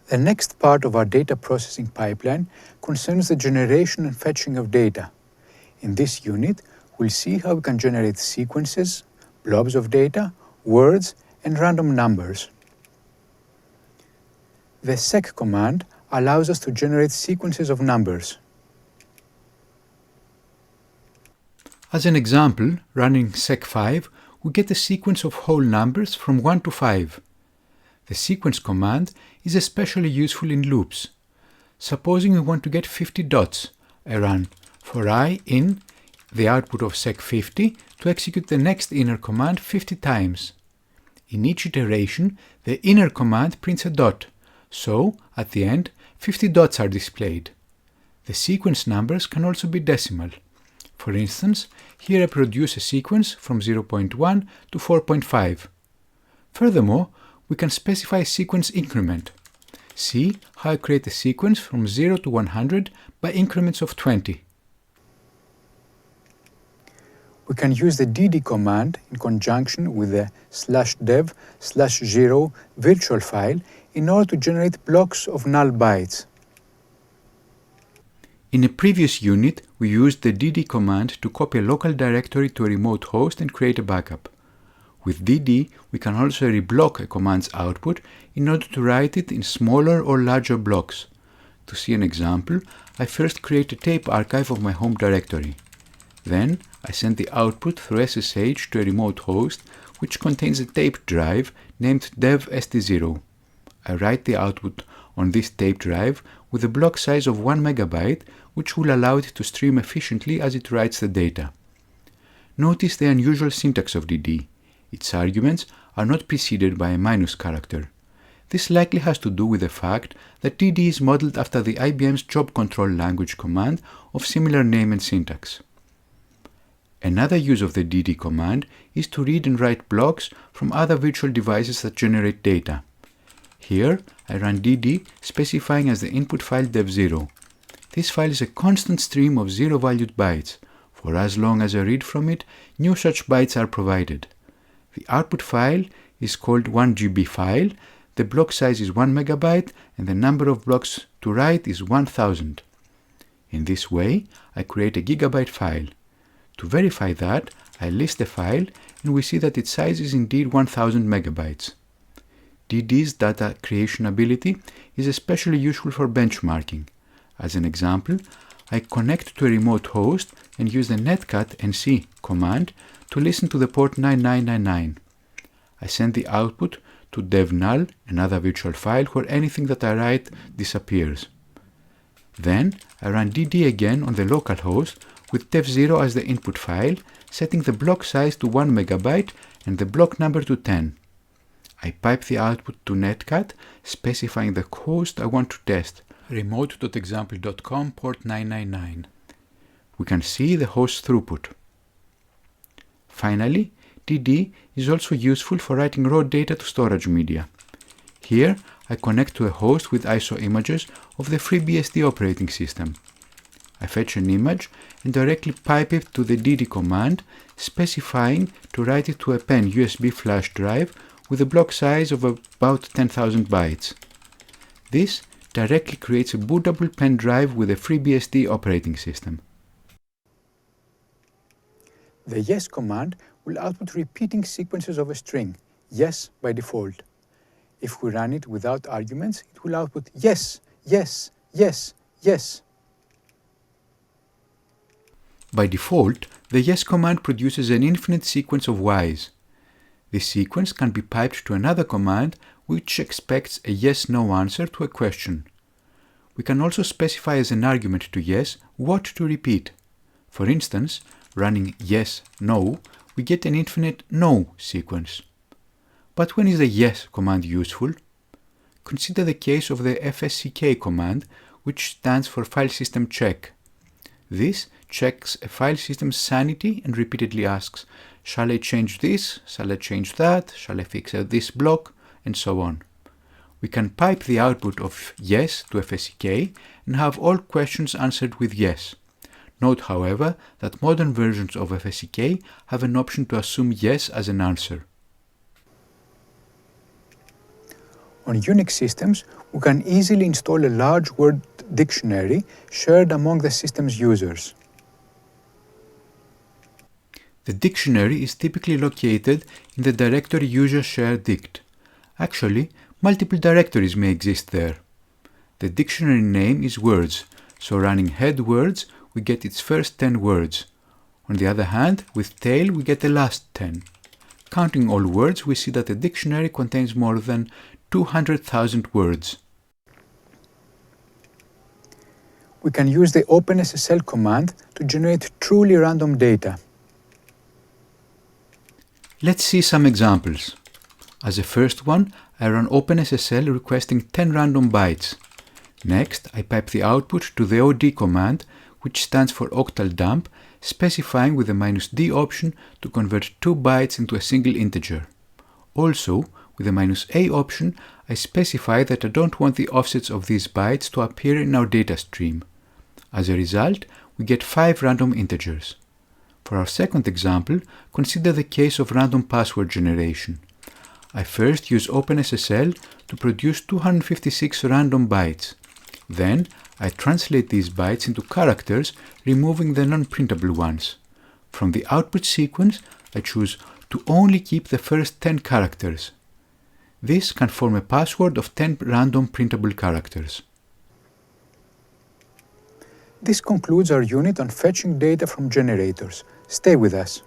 The next part of our data processing pipeline concerns the generation and fetching of data. In this unit, we'll see how we can generate sequences, blobs of data, words, and random numbers. The sec command allows us to generate sequences of numbers. As an example, running sec5, we get a sequence of whole numbers from 1 to 5. The sequence command is especially useful in loops. Supposing we want to get 50 dots, I run for I in the output of sec50 to execute the next inner command 50 times. In each iteration, the inner command prints a dot, so at the end 50 dots are displayed. The sequence numbers can also be decimal. For instance, here I produce a sequence from 0.1 to 4.5. Furthermore, we can specify a sequence increment. See how I create a sequence from 0 to 100 by increments of 20. We can use the dd command in conjunction with the /dev/0 virtual file in order to generate blocks of null bytes. In a previous unit, we used the dd command to copy a local directory to a remote host and create a backup. With dd, we can also reblock a command's output in order to write it in smaller or larger blocks. To see an example, I first create a tape archive of my home directory. Then, I send the output through SSH to a remote host, which contains a tape drive named dev.st0. I write the output on this tape drive with a block size of 1 MB, which will allow it to stream efficiently as it writes the data. Notice the unusual syntax of dd. Its arguments are not preceded by a minus character. This likely has to do with the fact that dd is modeled after the IBM's job control language command of similar name and syntax. Another use of the dd command is to read and write blocks from other virtual devices that generate data. Here, I run dd specifying as the input file dev0. This file is a constant stream of zero-valued bytes. For as long as I read from it, new such bytes are provided. The output file is called 1GB file, the block size is 1 MB, and the number of blocks to write is 1000. In this way, I create a gigabyte file. To verify that, I list the file, and we see that its size is indeed 1000 megabytes. dd's data creation ability is especially useful for benchmarking. As an example, I connect to a remote host and use the netcat-nc command to listen to the port 9999. I send the output to devnull, another virtual file where anything that I write disappears. Then I run dd again on the local host with dev0 as the input file, setting the block size to 1 MB and the block number to 10. I pipe the output to netcat, specifying the host I want to test, remote.example.com port 999. We can see the host throughput. Finally, dd is also useful for writing raw data to storage media. Here, I connect to a host with ISO images of the FreeBSD operating system. I fetch an image and directly pipe it to the dd command, specifying to write it to a pen USB flash drive with a block size of about 10,000 bytes. This directly creates a bootable pen drive with a FreeBSD operating system. The yes command will output repeating sequences of a string, yes by default. If we run it without arguments, it will output yes, yes, yes, yes. By default, the yes command produces an infinite sequence of y's. This sequence can be piped to another command which expects a yes-no answer to a question. We can also specify as an argument to yes what to repeat. For instance, running yes, no, we get an infinite no sequence. But when is the yes command useful? Consider the case of the fsck command, which stands for File System Check. This checks a file system's sanity and repeatedly asks, shall I change this, shall I change that, shall I fix this block, and so on. We can pipe the output of yes to fsck and have all questions answered with yes. Note, however, that modern versions of fsck have an option to assume yes as an answer. On Unix systems, we can easily install a large word dictionary shared among the system's users. The dictionary is typically located in the directory user-share-dict. Actually, multiple directories may exist there. The dictionary name is words, so running head words, we get its first 10 words. On the other hand, with tail, we get the last 10. Counting all words, we see that the dictionary contains more than 200,000 words. We can use the OpenSSL command to generate truly random data. Let's see some examples. As a first one, I run OpenSSL requesting 10 random bytes. Next, I pipe the output to the OD command, which stands for octal dump, specifying with the -d option to convert 2 bytes into a single integer. Also, with the -a option, I specify that I don't want the offsets of these bytes to appear in our data stream. As a result, we get 5 random integers. For our second example, consider the case of random password generation. I first use OpenSSL to produce 256 random bytes. Then, I translate these bytes into characters, removing the non-printable ones. From the output sequence, I choose to only keep the first 10 characters. This can form a password of 10 random printable characters. This concludes our unit on fetching data from generators. Stay with us.